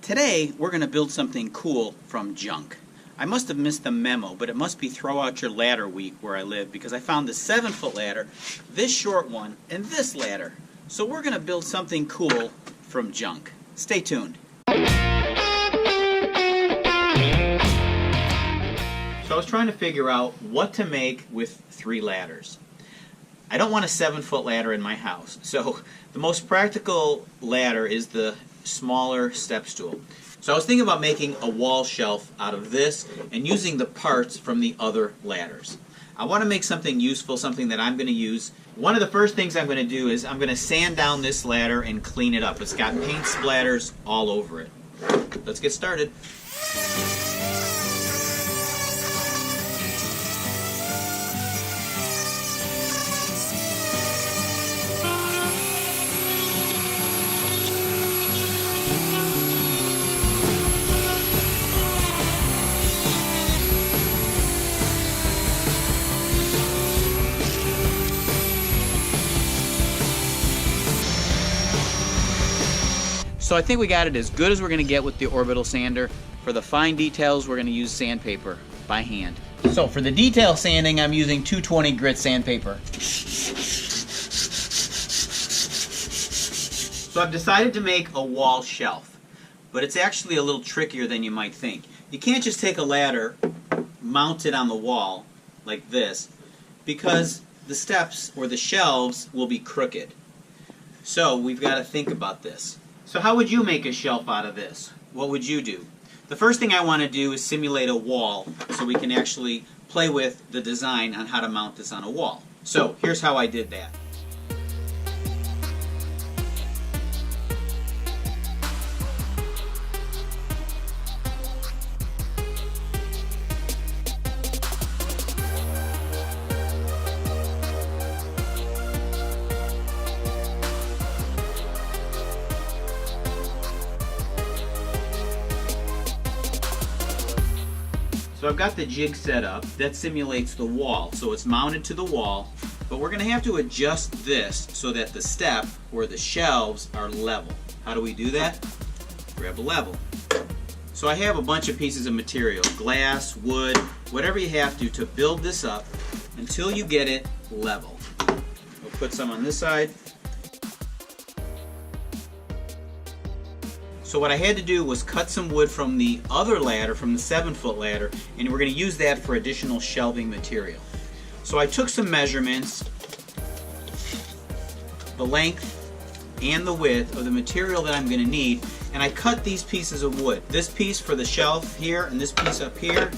Today, we're going to build something cool from junk. I must have missed the memo, but it must be Throw Out Your Ladder week where I live, because I found the 7-foot ladder, this short one, and this ladder. So we're going to build something cool from junk. Stay tuned. So I was trying to figure out what to make with 3 ladders. I don't want a 7-foot ladder in my house, so the most practical ladder is the smaller step stool. So I was thinking about making a wall shelf out of this and using the parts from the other ladders. I want to make something useful, something that I'm going to use. One of the first things I'm going to do is I'm going to sand down this ladder and clean it up. It's got paint splatters all over it. Let's get started. So I think we got it as good as we're going to get with the orbital sander. For the fine details, we're going to use sandpaper by hand. So for the detail sanding, I'm using 220 grit sandpaper. So I've decided to make a wall shelf, but it's actually a little trickier than you might think. You can't just take a ladder, mount it on the wall like this, because the steps or the shelves will be crooked. So we've got to think about this. So how would you make a shelf out of this? What would you do? The first thing I want to do is simulate a wall so we can actually play with the design on how to mount this on a wall. So here's how I did that. So I've got the jig set up. That simulates the wall, so it's mounted to the wall, but we're going to have to adjust this so that the step or the shelves are level. How do we do that? Grab a level. So I have a bunch of pieces of material, glass, wood, whatever you have to build this up until you get it level. We'll put some on this side. So what I had to do was cut some wood from the other ladder, from the 7-foot ladder, and we're going to use that for additional shelving material. So I took some measurements, the length and the width of the material that I'm going to need, and I cut these pieces of wood. This piece for the shelf here, and this piece up here,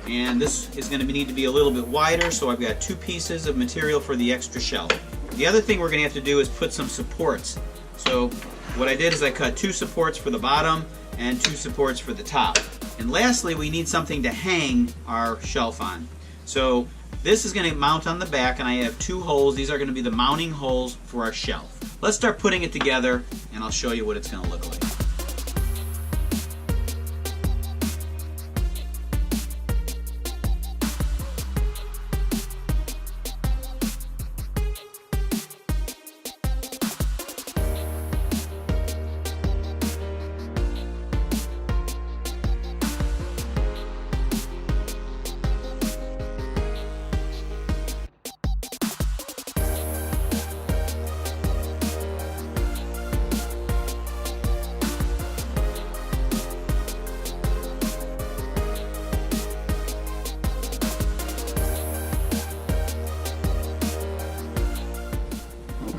and this is going to need to be a little bit wider, so I've got 2 pieces of material for the extra shelf. The other thing we're going to have to do is put some supports. So what I did is I cut 2 supports for the bottom and 2 supports for the top. And lastly, we need something to hang our shelf on. So this is going to mount on the back, and I have 2 holes. These are going to be the mounting holes for our shelf. Let's start putting it together, and I'll show you what it's going to look like.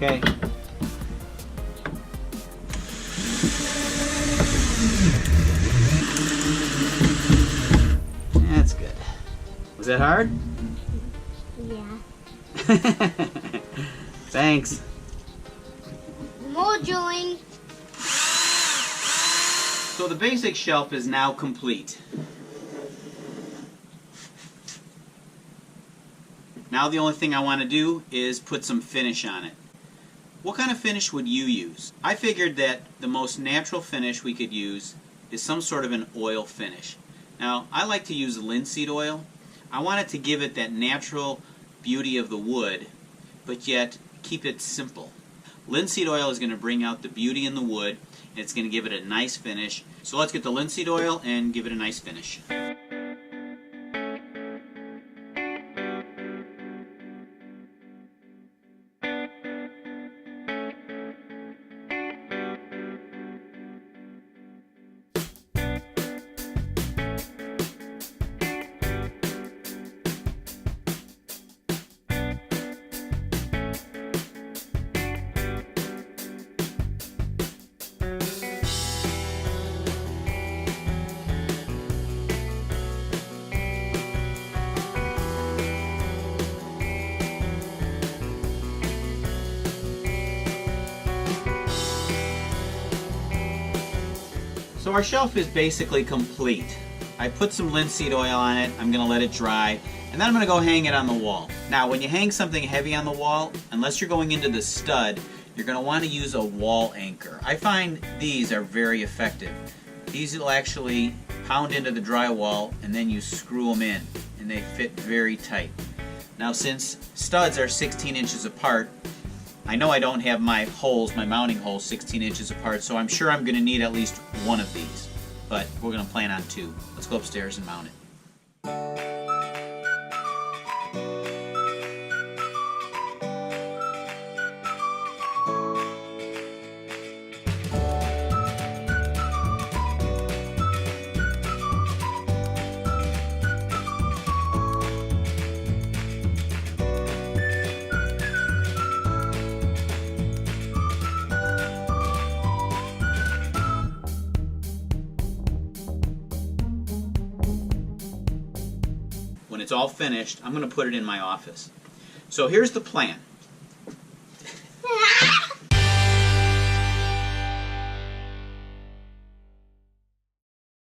Okay. That's good. Was that hard? Yeah. Thanks. More drilling. So the basic shelf is now complete. Now the only thing I want to do is put some finish on it. What kind of finish would you use? I figured that the most natural finish we could use is some sort of an oil finish. Now, I like to use linseed oil. I want it to give it that natural beauty of the wood, but yet keep it simple. Linseed oil is going to bring out the beauty in the wood, It's going to give it a nice finish. So let's get the linseed oil and give it a nice finish. So our shelf is basically complete. I put some linseed oil on it, I'm going to let it dry, and then I'm going to go hang it on the wall. Now when you hang something heavy on the wall, unless you're going into the stud, you're going to want to use a wall anchor. I find these are very effective. These will actually pound into the drywall and then you screw them in and they fit very tight. Now since studs are 16 inches apart, I know I don't have my holes, my mounting holes 16 inches apart, so I'm sure I'm going to need at least one of these. But we're going to plan on two. Let's go upstairs and mount it. When it's all finished, I'm going to put it in my office. So here's the plan.